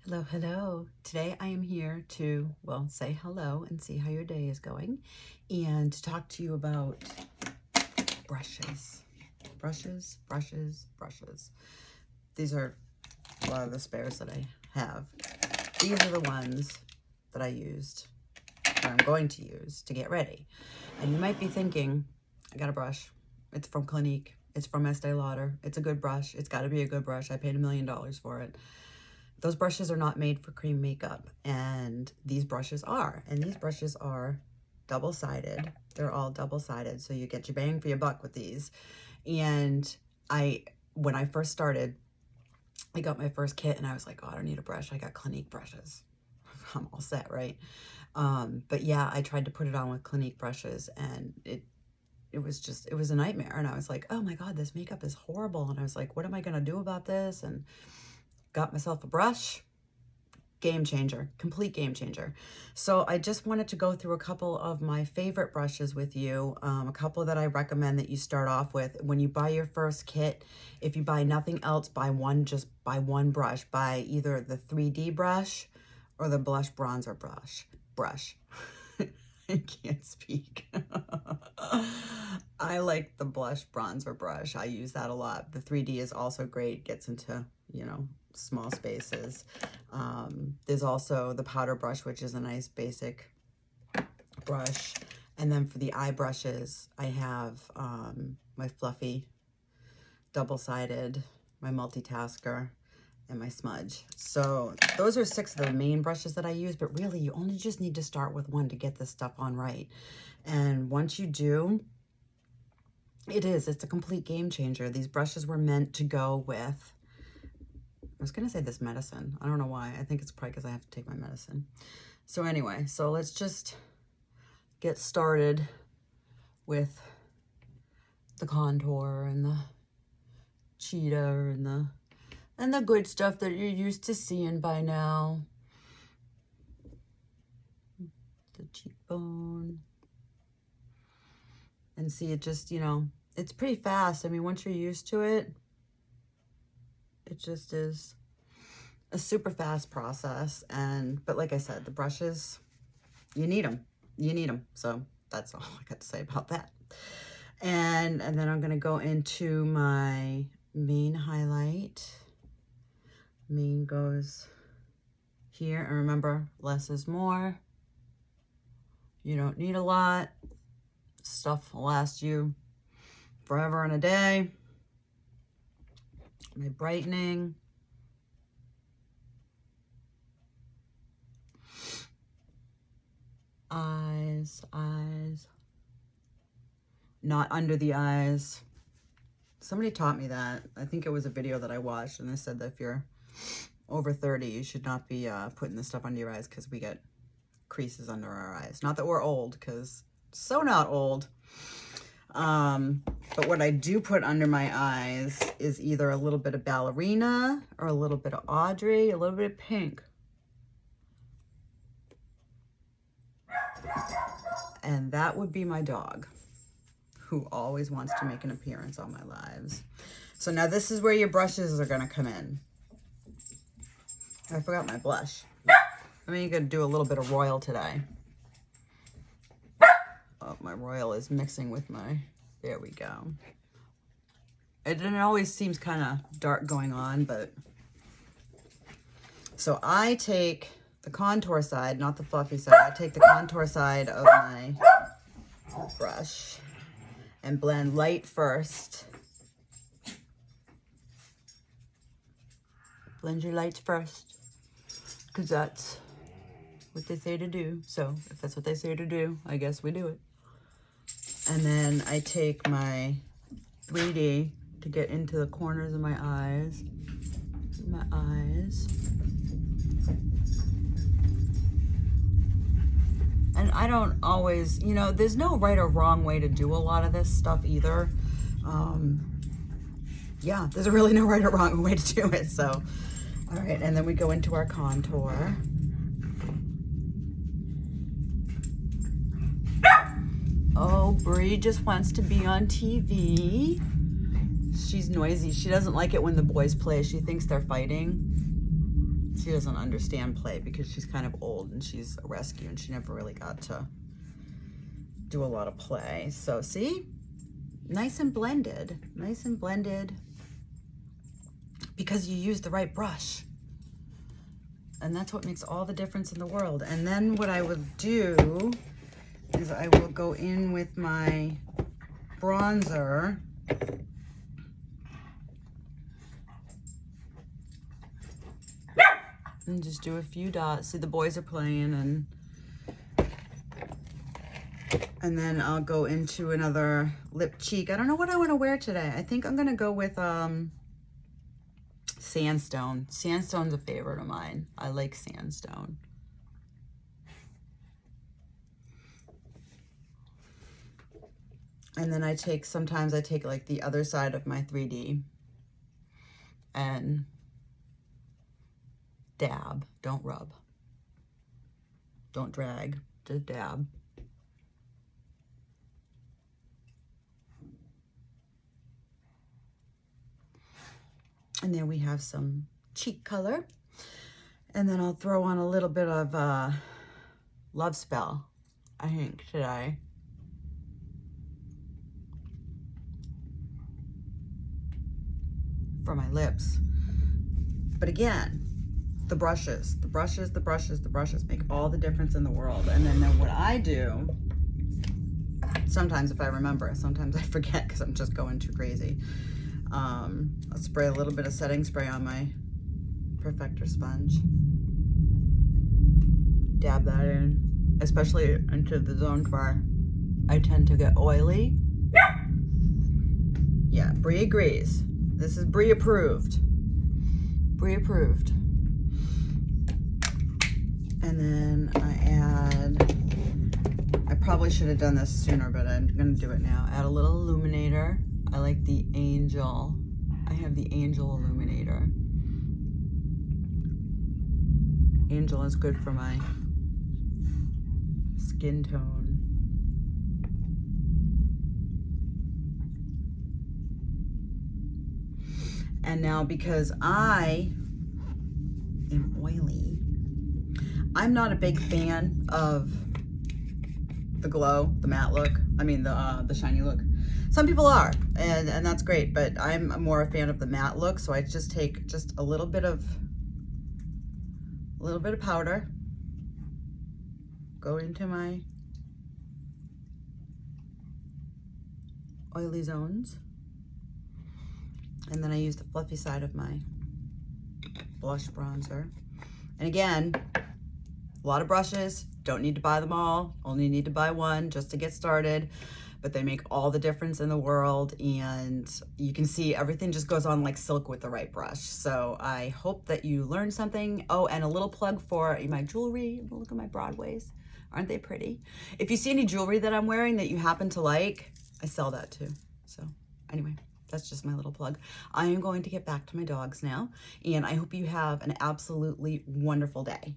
Hello, hello. Today I am here to, well, say hello and see how your day is going and to talk to you about brushes. Brushes, brushes, brushes. These are a lot of the spares that I have. These are the ones that I used, that I'm going to use to get ready. And you might be thinking, I got a brush. It's from Clinique. It's from Estee Lauder. It's a good brush. It's got to be a good brush. I paid $1 million for it. Those brushes are not made for cream makeup, and these brushes are. And these brushes are double-sided. They're all double-sided, so you get your bang for your buck with these. And when I first started, I got my first kit, and I was like, oh, I don't need a brush. I got Clinique brushes. I'm all set, right? But yeah, I tried to put it on with Clinique brushes, and it was a nightmare. And I was like, oh my God, this makeup is horrible. And I was like, what am I going to do about this? And got myself a brush. Game changer, complete game changer. So I just wanted to go through a couple of my favorite brushes with you, a couple that I recommend that you start off with. When you buy your first kit, if you buy nothing else, just buy one brush. Buy either the 3D brush or the blush bronzer brush. I can't speak. I like the blush bronzer brush. I use that a lot. The 3D is also great, gets into, small spaces. There's also the powder brush, which is a nice basic brush. And then for the eye brushes, I have my fluffy double-sided, my multitasker, and my smudge. So those are 6 of the main brushes that I use, but really you only just need to start with one to get this stuff on right. And once you do, it's a complete game changer. These brushes were meant to go with, I was going to say this medicine. I don't know why. I think it's probably because I have to take my medicine. So anyway, so let's just get started with the contour and the cheetah and the good stuff that you're used to seeing by now. The cheekbone. And see, it just, it's pretty fast. I mean, once you're used to it, it just is a super fast process. But like I said, the brushes, you need them. You need them. So that's all I got to say about that. And then I'm going to go into my main highlight. Main goes here. And remember, less is more. You don't need a lot. Stuff will last you forever and a day. My brightening. Eyes. Not under the eyes. Somebody taught me that. I think it was a video that I watched, and they said that if you're over 30, you should not be putting this stuff under your eyes because we get creases under our eyes. Not that we're old, because so not old. But what I do put under my eyes is either a little bit of ballerina or a little bit of Audrey, a little bit of pink. And that would be my dog, who always wants to make an appearance on my lives. So now this is where your brushes are going to come in. I forgot my blush. I'm going to do a little bit of Royal today. Oh, my Royal is mixing with my, there we go. It always seems kind of dark going on, but. So I take the contour side, not the fluffy side. I take the contour side of my brush and blend light first. Blend your lights first, because that's what they say to do. So if that's what they say to do, I guess we do it. And then I take my 3D to get into the corners of my eyes. And I don't always, there's no right or wrong way to do a lot of this stuff either. Yeah, there's really no right or wrong way to do it. So, all right, and then we go into our contour. Oh, Bree just wants to be on TV. She's noisy. She doesn't like it when the boys play. She thinks they're fighting. She doesn't understand play because she's kind of old and she's a rescue and she never really got to do a lot of play. So see, nice and blended because you use the right brush. And that's what makes all the difference in the world. And then what I will do is I will go in with my bronzer and just do a few dots. See, the boys are playing, and then I'll go into another lip cheek. I don't know what I want to wear today. I think I'm gonna go with sandstone. Sandstone's a favorite of mine. I like sandstone. And then sometimes I take like the other side of my 3D and dab. Don't rub. Don't drag. Just dab. And there we have some cheek color. And then I'll throw on a little bit of Love Spell, I think, today. For my lips. But again, the brushes make all the difference in the world. And then what I do, sometimes if I remember, sometimes I forget because I'm just going too crazy. I'll spray a little bit of setting spray on my Perfector sponge. Dab that in, especially into the zones where I tend to get oily. Yeah, Brie agrees. This is Brie approved. Brie approved. And then I probably should have done this sooner, but I'm gonna do it now. Add a little illuminator. I like the Angel. I have the Angel illuminator. Angel is good for my skin tone. And now, because I am oily, I'm not a big fan of the glow, the matte look. I mean the shiny look. Some people are, and that's great, but I'm more a fan of the matte look, so I just take just a little bit of powder, go into my oily zones, and then I use the fluffy side of my blush bronzer. And again, a lot of brushes, don't need to buy them all, only need to buy one just to get started, but they make all the difference in the world, and you can see everything just goes on like silk with the right brush. So I hope that you learned something. Oh, and a little plug for my jewelry. Look at my Broadways. Aren't they pretty? If you see any jewelry that I'm wearing that you happen to like, I sell that too. So anyway, that's just my little plug. I am going to get back to my dogs now, and I hope you have an absolutely wonderful day.